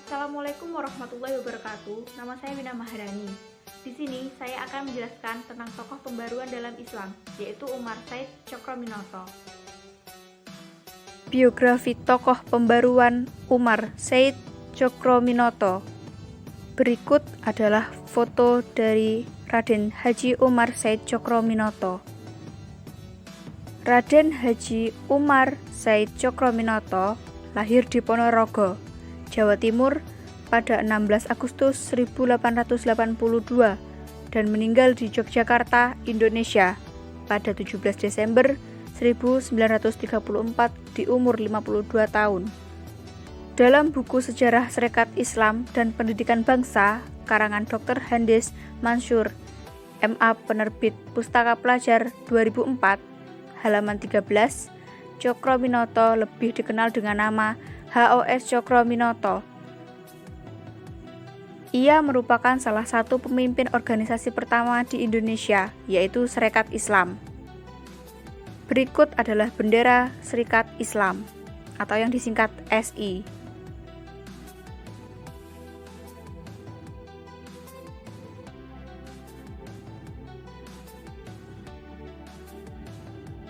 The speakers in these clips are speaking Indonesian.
Assalamualaikum warahmatullahi wabarakatuh. Nama saya Wina Maharani. Di sini saya akan menjelaskan tentang tokoh pembaruan dalam Islam, yaitu Umar Said Tjokroaminoto. Biografi tokoh pembaruan Umar Said Tjokroaminoto. Berikut adalah foto dari Raden Haji Umar Said Tjokroaminoto. Raden Haji Umar Said Tjokroaminoto lahir di Ponorogo, Jawa Timur pada 16 Agustus 1882 dan meninggal di Yogyakarta, Indonesia pada 17 Desember 1934 di umur 52 tahun. Dalam buku Sejarah Syarikat Islam dan Pendidikan Bangsa karangan Dr. Handes Mansur, MA penerbit Pustaka Pelajar 2004, halaman 13, Tjokroaminoto lebih dikenal dengan nama H.O.S. Tjokroaminoto. Ia merupakan salah satu pemimpin organisasi pertama di Indonesia, yaitu Syarikat Islam. Berikut adalah bendera Syarikat Islam, atau yang disingkat SI.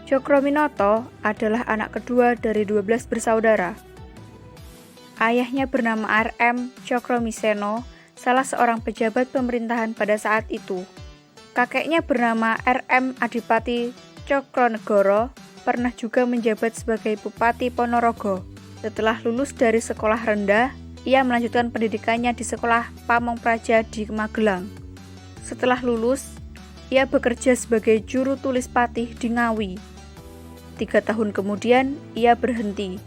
Tjokroaminoto adalah anak kedua dari 12 bersaudara. Ayahnya bernama R.M. Tjokroamiseno, salah seorang pejabat pemerintahan pada saat itu. Kakeknya bernama R.M. Adipati Tjokronegoro, pernah juga menjabat sebagai Bupati Ponorogo. Setelah lulus dari sekolah rendah, ia melanjutkan pendidikannya di sekolah Pamongpraja di Magelang. Setelah lulus, ia bekerja sebagai juru tulis patih di Ngawi. 3 tahun kemudian, ia berhenti.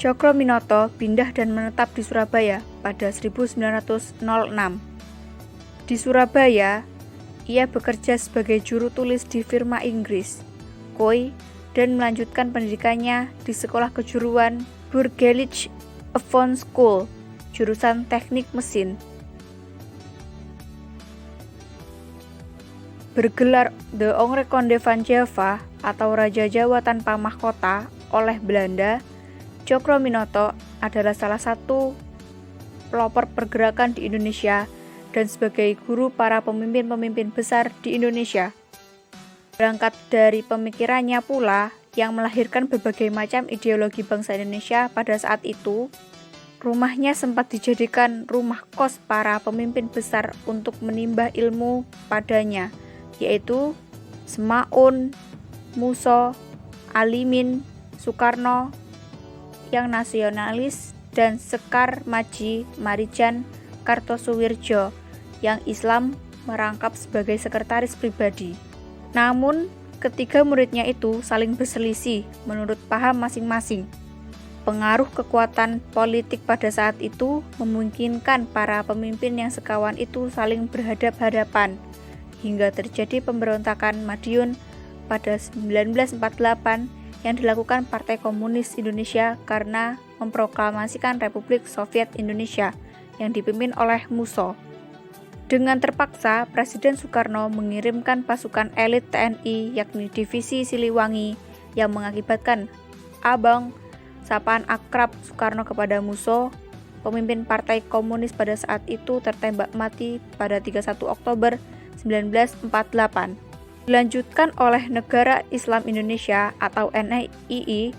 Tjokroaminoto pindah dan menetap di Surabaya pada 1906. Di Surabaya, ia bekerja sebagai juru tulis di firma Inggris, Koi, dan melanjutkan pendidikannya di Sekolah Kejuruan Burgerlijk Avon School, jurusan Teknik Mesin. Bergelar De Ongrekonde van Java atau Raja Jawa tanpa mahkota oleh Belanda, Tjokroaminoto adalah salah satu pelopor pergerakan di Indonesia dan sebagai guru para pemimpin-pemimpin besar di Indonesia. Berangkat dari pemikirannya pula yang melahirkan berbagai macam ideologi bangsa Indonesia pada saat itu, rumahnya sempat dijadikan rumah kos para pemimpin besar untuk menimba ilmu padanya, yaitu Semaun, Muso, Alimin, Soekarno, yang nasionalis, dan Sekar Maji Marijan Kartosuwirjo yang Islam merangkap sebagai sekretaris pribadi. Namun, ketiga muridnya itu saling berselisih menurut paham masing-masing. Pengaruh kekuatan politik pada saat itu memungkinkan para pemimpin yang sekawan itu saling berhadap-hadapan, hingga terjadi pemberontakan Madiun pada 1948 yang dilakukan Partai Komunis Indonesia karena memproklamasikan Republik Soviet Indonesia yang dipimpin oleh Muso. Dengan terpaksa, Presiden Soekarno mengirimkan pasukan elit TNI yakni Divisi Siliwangi yang mengakibatkan Abang, sapaan akrab Soekarno kepada Muso, pemimpin Partai Komunis pada saat itu tertembak mati pada 31 Oktober 1948. Dilanjutkan oleh Negara Islam Indonesia atau NII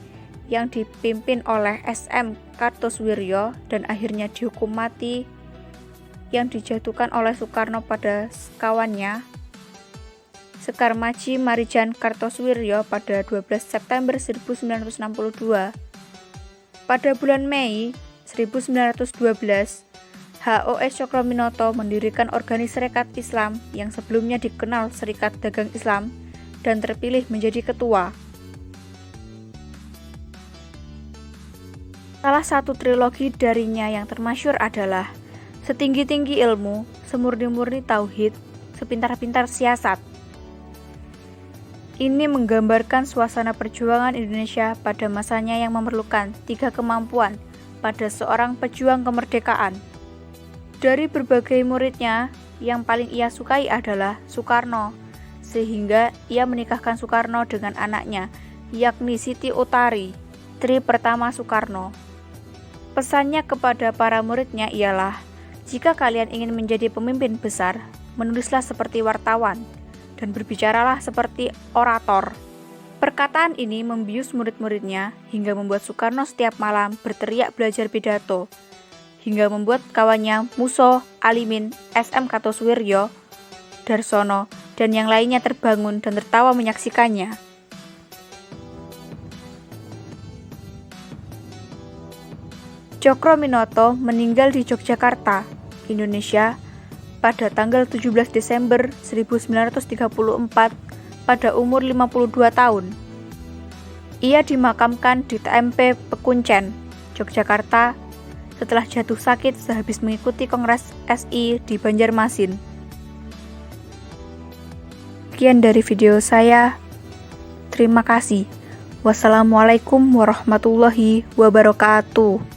yang dipimpin oleh SM Kartosuwiryo dan akhirnya dihukum mati yang dijatuhkan oleh Soekarno pada kawannya Sekar Maji Marijan Kartosuwiryo pada 12 September 1962. Pada bulan Mei 1912, H.O.S. Tjokroaminoto mendirikan organisasi Syarikat Islam yang sebelumnya dikenal Serikat Dagang Islam dan terpilih menjadi ketua. Salah satu trilogi darinya yang termasyhur adalah Setinggi-tinggi ilmu, semurni-murni tauhid, sepintar-pintar siasat. Ini menggambarkan suasana perjuangan Indonesia pada masanya yang memerlukan 3 kemampuan pada seorang pejuang kemerdekaan. Dari berbagai muridnya, yang paling ia sukai adalah Soekarno, sehingga ia menikahkan Soekarno dengan anaknya, yakni Siti Utari, istri pertama Soekarno. Pesannya kepada para muridnya ialah, jika kalian ingin menjadi pemimpin besar, menulislah seperti wartawan, dan berbicaralah seperti orator. Perkataan ini membius murid-muridnya hingga membuat Soekarno setiap malam berteriak belajar pidato, hingga membuat kawannya Muso, Alimin, SM Kartosuwiryo, Darsono, dan yang lainnya terbangun dan tertawa menyaksikannya. Cokrominoto meninggal di Yogyakarta, Indonesia, pada tanggal 17 Desember 1934 pada umur 52 tahun. Ia dimakamkan di TMP Pekuncen, Yogyakarta, setelah jatuh sakit sehabis mengikuti Kongres SI di Banjarmasin. Sekian dari video saya. Terima kasih. Wassalamualaikum warahmatullahi wabarakatuh.